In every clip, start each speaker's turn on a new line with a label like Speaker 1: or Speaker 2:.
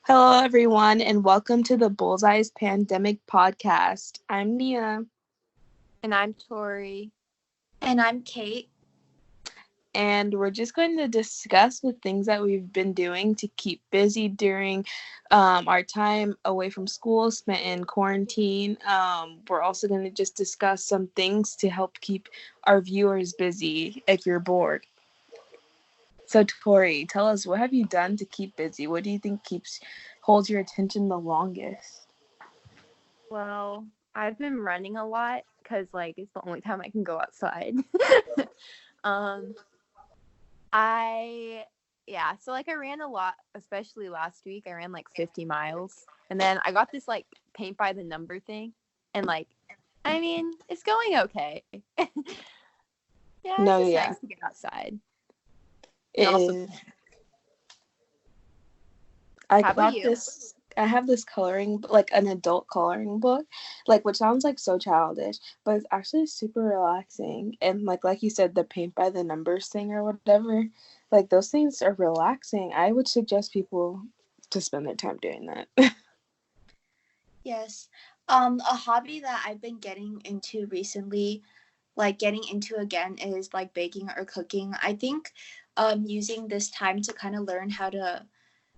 Speaker 1: Hello, everyone, and welcome to the Bullseye's Pandemic Podcast. I'm Nia,
Speaker 2: And I'm Tori.
Speaker 3: And I'm Kate.
Speaker 1: and we're just going to discuss the things that we've been doing to keep busy during our time away from school spent in quarantine. We're also going to just discuss some things to help keep our viewers busy if you're bored. So, Tori, tell us, what have you done to keep busy? What do you think holds your attention the longest?
Speaker 2: Well, I've been running a lot because it's the only time I can go outside. um, I so I ran a lot, especially last week. I ran like 50 miles, and then I got this paint by the number thing, and I mean, it's going okay. Yeah, it's
Speaker 1: No,
Speaker 2: just
Speaker 1: yeah,
Speaker 2: nice to get outside.
Speaker 1: it
Speaker 2: And also,
Speaker 1: is. I
Speaker 2: how about
Speaker 1: got
Speaker 2: you?
Speaker 1: this. I have this coloring, like an adult coloring book, like which sounds like so childish, but it's actually super relaxing. And like you said, the paint by the numbers thing or whatever, like those things are relaxing. I would suggest people to spend their time doing that.
Speaker 3: Yes. A hobby that I've been getting into recently, like getting into again, is like baking or cooking. I think using this time to kind of learn how to,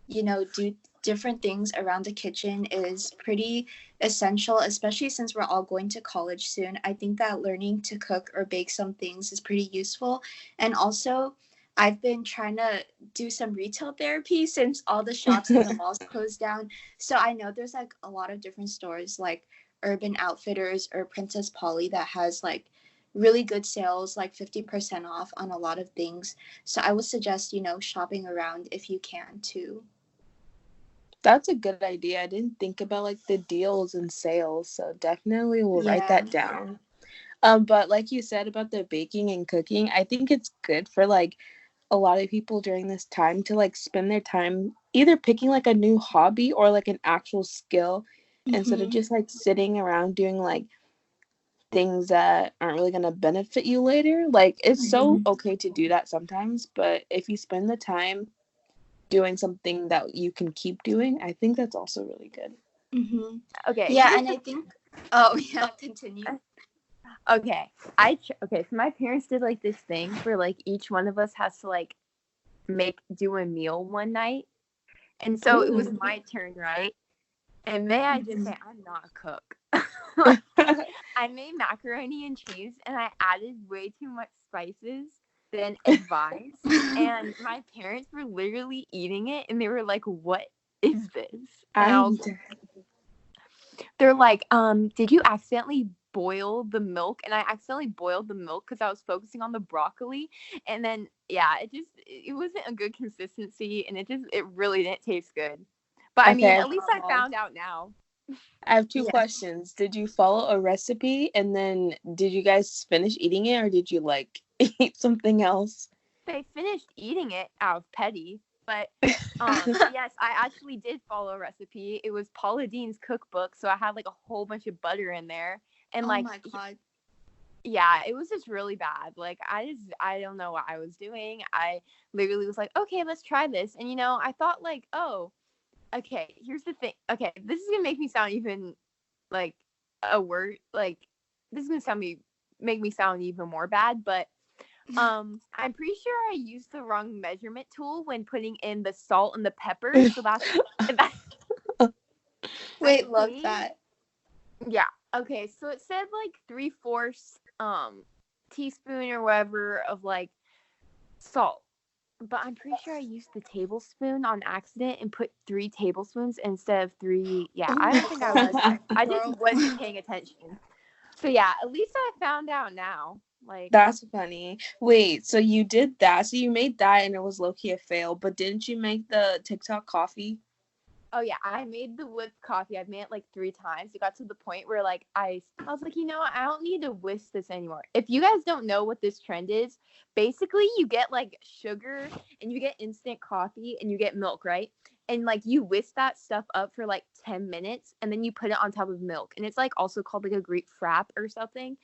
Speaker 3: do different things around the kitchen is pretty essential, especially since we're all going to college soon. I think that learning to cook or bake some things is pretty useful. And also, I've been trying to do some retail therapy since all the shops and the malls closed down. So I know there's like a lot of different stores like Urban Outfitters or Princess Polly that has like really good sales, like 50% off on a lot of things. So I would suggest, shopping around if you can too.
Speaker 1: That's a good idea. I didn't think about like the deals and sales, so definitely we'll write
Speaker 3: Yeah.
Speaker 1: that down. But like you said about the baking and cooking, I think it's good for like a lot of people during this time to like spend their time either picking like a new hobby or like an actual skill instead of
Speaker 3: Mm-hmm.
Speaker 1: just like sitting around doing like things that aren't really going to benefit you later. Like it's so
Speaker 3: Mm-hmm.
Speaker 1: okay to do that sometimes, but if you spend the time doing something that you can keep doing, I think that's also really good.
Speaker 3: Mm-hmm.
Speaker 2: Okay,
Speaker 3: Yeah,
Speaker 2: here's
Speaker 3: and
Speaker 2: the
Speaker 3: I think. Oh yeah, continue.
Speaker 2: okay. Okay. So my parents did like this thing where each one of us has to do a meal one night. And so it was
Speaker 1: Ooh.
Speaker 2: my turn, right? And may I just
Speaker 3: Mm-hmm.
Speaker 2: say, I'm not a cook. Like, I made macaroni and cheese and I added way too much spices than advised. And my parents were literally eating it and they were like, what is this? And I
Speaker 1: I'm
Speaker 2: was, they're like, did you accidentally boil the milk? And I accidentally boiled the milk because I was focusing on the broccoli. And then, yeah, it wasn't a good consistency and it really didn't taste good. But I mean,
Speaker 1: okay.
Speaker 2: at least I found out now.
Speaker 1: I have two
Speaker 3: Yeah.
Speaker 1: questions. Did you follow a recipe and then did you guys finish eating it or did you like eat something else?
Speaker 2: They finished eating it out of petty, but yes, I actually did follow a recipe. It was Paula Deen's cookbook, so I had like a whole bunch of butter in there, and
Speaker 3: Oh my god.
Speaker 2: yeah, it was just really bad. I don't know what I was doing. I literally was like, okay, let's try this, and I thought oh, okay, here's the thing. Okay, this is gonna make me sound even like a word this is gonna make me sound even more bad, but I'm pretty sure I used the wrong measurement tool when putting in the salt and the pepper. So that I
Speaker 3: Wait, love
Speaker 2: gave
Speaker 3: that.
Speaker 2: yeah. Okay, so it said 3/4 teaspoon or whatever of salt. But I'm pretty sure I used the tablespoon on accident and put 3 tablespoons instead of three. Yeah,
Speaker 3: Oh
Speaker 2: I
Speaker 3: my
Speaker 2: don't think I was.
Speaker 3: god,
Speaker 2: I just
Speaker 3: girl.
Speaker 2: wasn't paying attention. So yeah, at least I found out now.
Speaker 1: That's funny. Wait, so you did that? So you made that and it was low key a fail, but didn't you make the TikTok coffee?
Speaker 2: Oh yeah, I made the whipped coffee. I've made it 3 times. It got to the point where I was like, you know what? I don't need to whisk this anymore. If you guys don't know what this trend is, basically you get sugar and you get instant coffee and you get milk, right? And you whisk that stuff up for 10 minutes and then you put it on top of milk. And it's also called a Greek frap or something.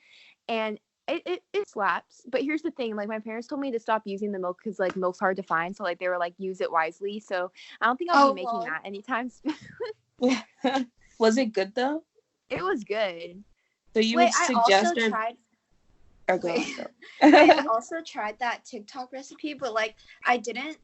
Speaker 2: And it slaps. But here's the thing, like my parents told me to stop using the milk because like milk's hard to find. So like they were like, use it wisely. So I don't think I'll be making that anytime soon.
Speaker 1: Was it good though?
Speaker 2: It was good.
Speaker 1: So you
Speaker 3: Wait,
Speaker 1: would
Speaker 3: I
Speaker 1: suggest
Speaker 3: also tried.
Speaker 1: or go
Speaker 3: Wait,
Speaker 1: on,
Speaker 3: I also tried that TikTok recipe, but like I didn't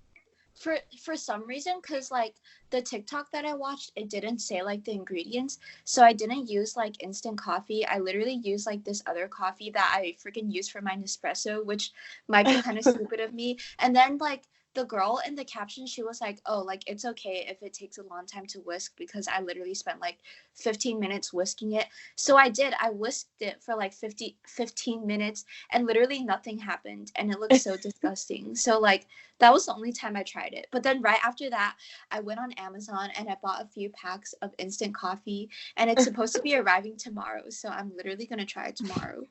Speaker 3: for some reason, because like the TikTok that I watched, it didn't say like the ingredients, so I didn't use like instant coffee. I literally used like this other coffee that I freaking use for my Nespresso, which might be kind of stupid of me. And then like the girl in the caption, she was like, oh, like it's okay if it takes a long time to whisk, because I literally spent like 15 minutes whisking it. So I whisked it for like 15 minutes, and literally nothing happened, and it looked so disgusting. So like that was the only time I tried it. But then right after that, I went on Amazon and I bought a few packs of instant coffee, and it's supposed to be arriving tomorrow. So I'm literally going to try it tomorrow.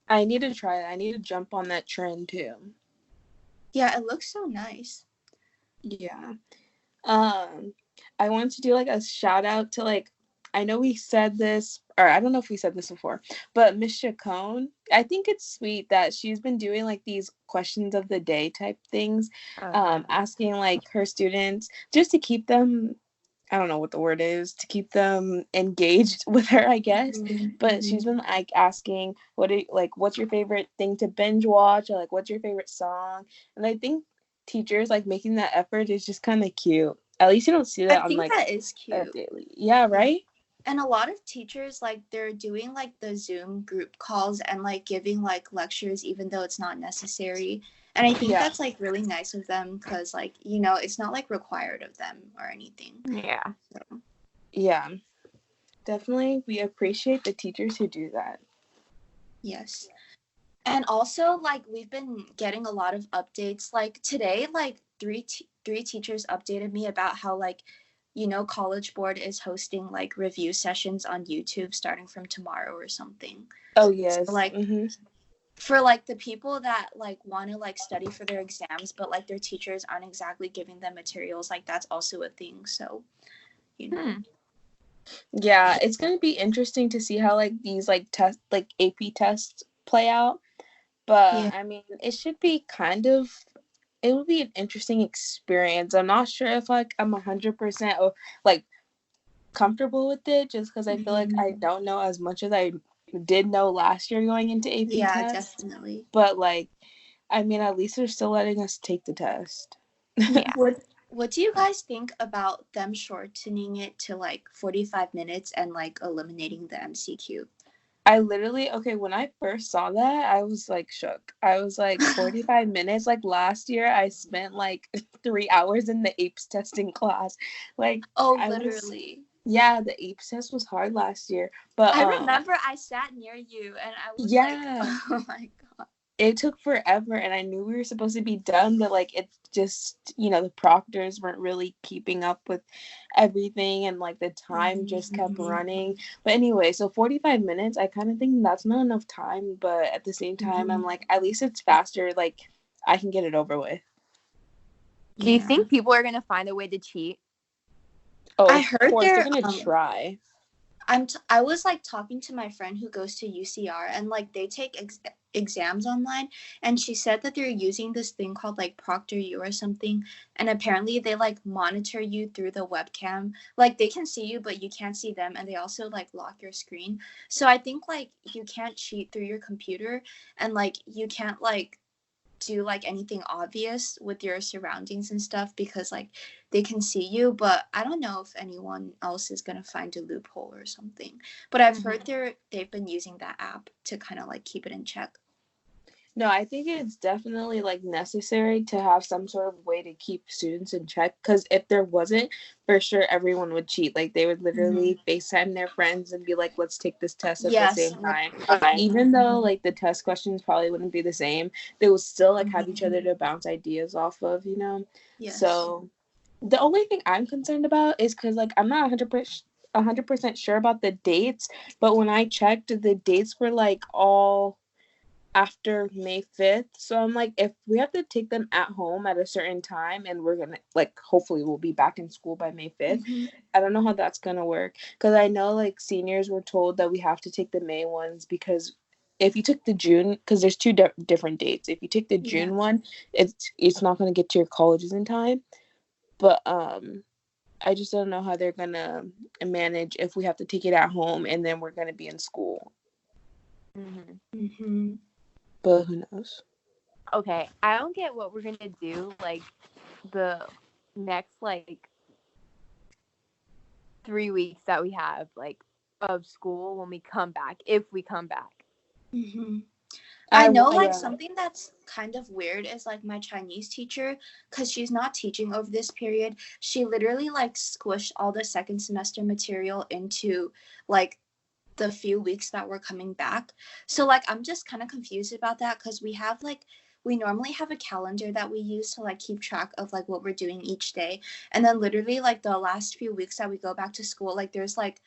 Speaker 1: I need to try it. I need to jump on that trend too.
Speaker 3: Yeah, it looks so nice.
Speaker 1: Yeah. I want to do like a shout out to like, I know we said this, or I don't know if we said this before, but Miss Chacon, I think it's sweet that she's been doing like these questions of the day type things, asking like her students just to keep them, I don't know what the word is, to keep them engaged with her, I guess.
Speaker 3: Mm-hmm.
Speaker 1: But she's been like asking, what's your favorite thing to binge watch, or like what's your favorite song? And I think teachers like making that effort is just kind of cute. At least you don't see that
Speaker 3: I
Speaker 1: on
Speaker 3: think
Speaker 1: like
Speaker 3: that is cute.
Speaker 1: daily. Yeah, right?
Speaker 3: And a lot of teachers, like they're doing like the Zoom group calls and like giving like lectures even though it's not necessary. And I think that's like really nice of them, because like, you know, it's not like required of them or anything.
Speaker 2: Yeah.
Speaker 3: So.
Speaker 1: Yeah. Definitely we appreciate the teachers who do that.
Speaker 3: Yes. And also like we've been getting a lot of updates. Like today, like three teachers updated me about how like, you know, College Board is hosting like review sessions on YouTube starting from tomorrow or something.
Speaker 1: Oh yes.
Speaker 3: So, like for like the people that like want to like study for their exams, but like their teachers aren't exactly giving them materials, like that's also a thing. So, you know.
Speaker 1: Yeah, it's going to be interesting to see how like these like test like AP tests play out. But
Speaker 3: Yeah.
Speaker 1: I mean, it should be it would be an interesting experience. I'm not sure if like I'm 100% like comfortable with it, just because I feel like I don't know as much as I did know last year going into AP tests.
Speaker 3: Yeah, definitely.
Speaker 1: But like, I mean, at least they're still letting us take the test.
Speaker 2: Yeah.
Speaker 3: What do you guys think about them shortening it to like 45 minutes and like eliminating the MCQ?
Speaker 1: I literally, when I first saw that, I was like shook. I was like 45 minutes. Like last year, I spent like 3 hours in the APES testing class. Like,
Speaker 3: literally.
Speaker 1: Yeah, the APES test was hard last year. But
Speaker 3: I remember I sat near you and I was like, oh my God.
Speaker 1: It took forever, and I knew we were supposed to be done, but like it's just, the proctors weren't really keeping up with everything, and like the time just kept running. But anyway, so 45 minutes, I kind of think that's not enough time, but at the same time, I'm like, at least it's faster, like I can get it over with.
Speaker 2: Do you think people are gonna find a way to cheat?
Speaker 1: Oh, I heard they're gonna try.
Speaker 3: I was like talking to my friend who goes to UCR, and like they take exams online, and she said that they're using this thing called like ProctorU or something, and apparently they like monitor you through the webcam. Like they can see you but you can't see them, and they also like lock your screen. So I think like you can't cheat through your computer, and like you can't like do like anything obvious with your surroundings and stuff, because like they can see you. But I don't know if anyone else is gonna find a loophole or something. But I've heard they've been using that app to kind of like keep it in check.
Speaker 1: No, I think it's definitely like necessary to have some sort of way to keep students in check, because if there wasn't, for sure everyone would cheat. Like they would literally FaceTime their friends and be like, let's take this test at the same time. Even though like the test questions probably wouldn't be the same, they would still like have each other to bounce ideas off of,
Speaker 3: Yes.
Speaker 1: So the only thing I'm concerned about is because like I'm not 100% sure about the dates, but when I checked, the dates were like all after May 5th. So I'm like, if we have to take them at home at a certain time, and we're gonna like hopefully we'll be back in school by May 5th, I don't know how that's gonna work, because I know like seniors were told that we have to take the May ones because if you took the June, because there's two different dates. If you take the June one, it's not going to get to your colleges in time. But I just don't know how they're going to manage if we have to take it at home and then we're going to be in school. But who knows?
Speaker 2: Okay, I don't get what we're going to do, like, the next, like, 3 weeks that we have, like, of school when we come back, if we come back.
Speaker 3: I know, like, something that's kind of weird is, like, my Chinese teacher, because she's not teaching over this period, she literally, like, squished all the second semester material into, like, the few weeks that we're coming back. So, like, I'm just kind of confused about that, because we have, like, we normally have a calendar that we use to, like, keep track of, like, what we're doing each day. And then literally, like, the last few weeks that we go back to school, like, there's, like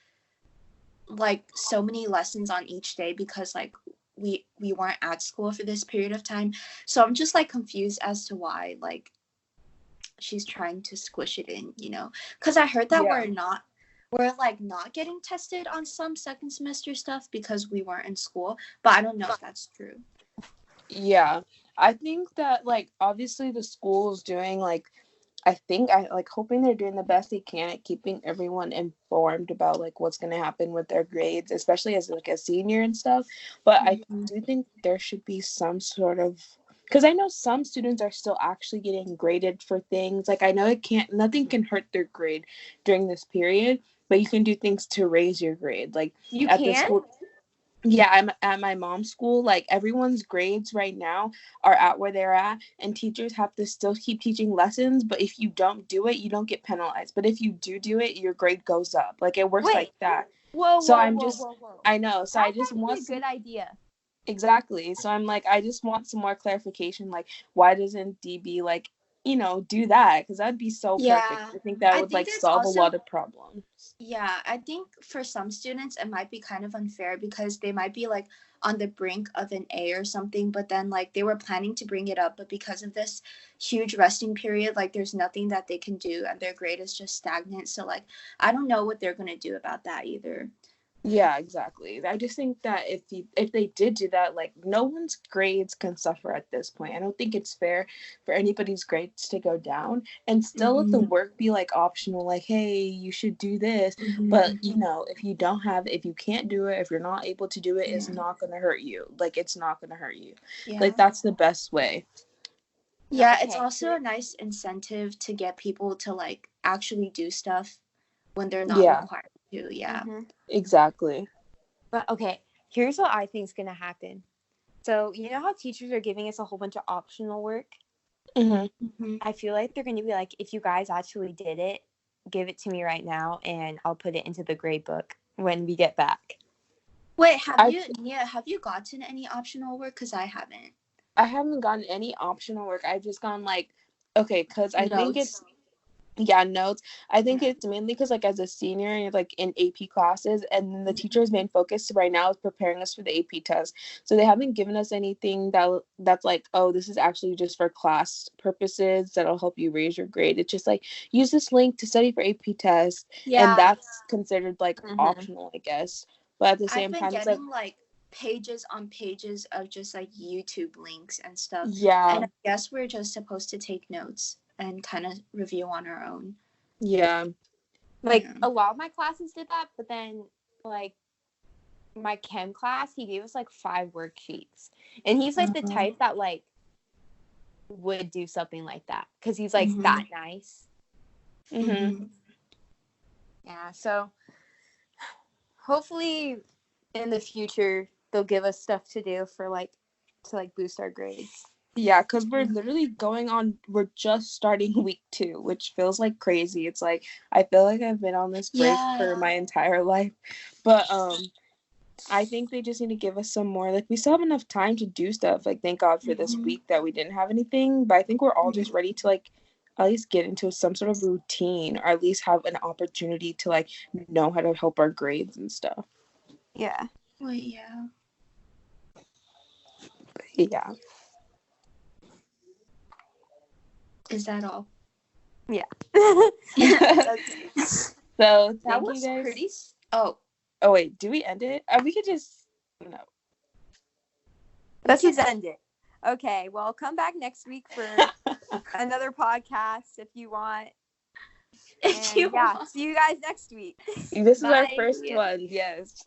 Speaker 3: so many lessons on each day because, like, we weren't at school for this period of time. So I'm just, like, confused as to why, like, she's trying to squish it in, you know? Because I heard that we're not getting tested on some second semester stuff because we weren't in school, but I don't know if that's true.
Speaker 1: Yeah, I think that, like, obviously the school is doing, like, I hoping they're doing the best they can at keeping everyone informed about, like, what's going to happen with their grades, especially as, like, a senior and stuff. But I do think there should be some sort of, because I know some students are still actually getting graded for things. Like, I know nothing can hurt their grade during this period, but you can do things to raise your grade. Like,
Speaker 2: you
Speaker 1: at
Speaker 2: can?
Speaker 1: the school. Yeah, I'm at my mom's school. Like, everyone's grades right now are at where they're at, and teachers have to still keep teaching lessons. But if you don't do it, you don't get penalized. But if you do it, your grade goes up. Like, it works like that.
Speaker 2: Whoa.
Speaker 1: I know. So
Speaker 2: That's
Speaker 1: I just want
Speaker 2: a good idea.
Speaker 1: Exactly. So I'm like, I just want some more clarification. Like, why doesn't DB, like, do that? Because that'd be so perfect. I think that would like solve a lot of problems.
Speaker 3: Yeah, I think for some students it might be kind of unfair because they might be, like, on the brink of an A or something, but then, like, they were planning to bring it up, but because of this huge resting period, like, there's nothing that they can do and their grade is just stagnant. So, like, I don't know what they're gonna do about that either.
Speaker 1: Yeah, exactly. I just think that if they did do that, like, no one's grades can suffer at this point. I don't think it's fair for anybody's grades to go down, and still let the work be, like, optional, like, hey, you should do this. But if you can't do it, if you're not able to do it, it's not gonna hurt you. Like, it's not gonna hurt you. Like, that's the best way.
Speaker 3: Yeah, it's also a nice incentive to get people to, like, actually do stuff when they're not required to.
Speaker 1: Exactly.
Speaker 2: But okay, here's what I think is gonna happen. So you know how teachers are giving us a whole bunch of optional work? I feel like they're gonna be like, if you guys actually did it, give it to me right now and I'll put it into the grade book when we get back.
Speaker 3: Wait, have you gotten any optional work? Because I haven't.
Speaker 1: I haven't gotten any optional work. I've just gone, like, okay, because I think it's notes. I think it's mainly because, like, as a senior, you're, like, in AP classes, and then the teacher's main focus right now is preparing us for the AP test. So they haven't given us anything that's like, oh, this is actually just for class purposes that'll help you raise your grade. It's just like, use this link to study for AP test, and that's considered, like, optional, I guess. But at the same time, it's
Speaker 3: like pages on pages of just, like, YouTube links and stuff.
Speaker 1: Yeah.
Speaker 3: And I guess we're just supposed to take notes and kind of review on our own.
Speaker 1: Yeah.
Speaker 2: Like, a lot of my classes did that, but then, like, my chem class, he gave us, like, 5 worksheets. And he's, like, the type that, like, would do something like that. Because he's, like, that nice. Yeah, so hopefully in the future they'll give us stuff to do for, like, to boost our grades.
Speaker 1: Yeah, because we're just starting week 2, which feels like crazy. It's like, I feel like I've been on this break for my entire life. But I think they just need to give us some more. Like, we still have enough time to do stuff. Like, thank God for this week that we didn't have anything. But I think we're all just ready to, like, at least get into some sort of routine, or at least have an opportunity to, like, know how to help our grades and stuff.
Speaker 2: Yeah.
Speaker 3: Well, yeah.
Speaker 1: Yeah.
Speaker 3: Is that all?
Speaker 2: Yeah.
Speaker 1: So
Speaker 3: that was
Speaker 1: you guys.
Speaker 3: pretty.
Speaker 1: Oh wait, do we end it? We could just
Speaker 2: Let's just end it. Okay, well, come back next week for another podcast if you want. And
Speaker 3: If you want.
Speaker 2: see you guys next week.
Speaker 1: This is our
Speaker 3: Bye.
Speaker 1: first one, yes.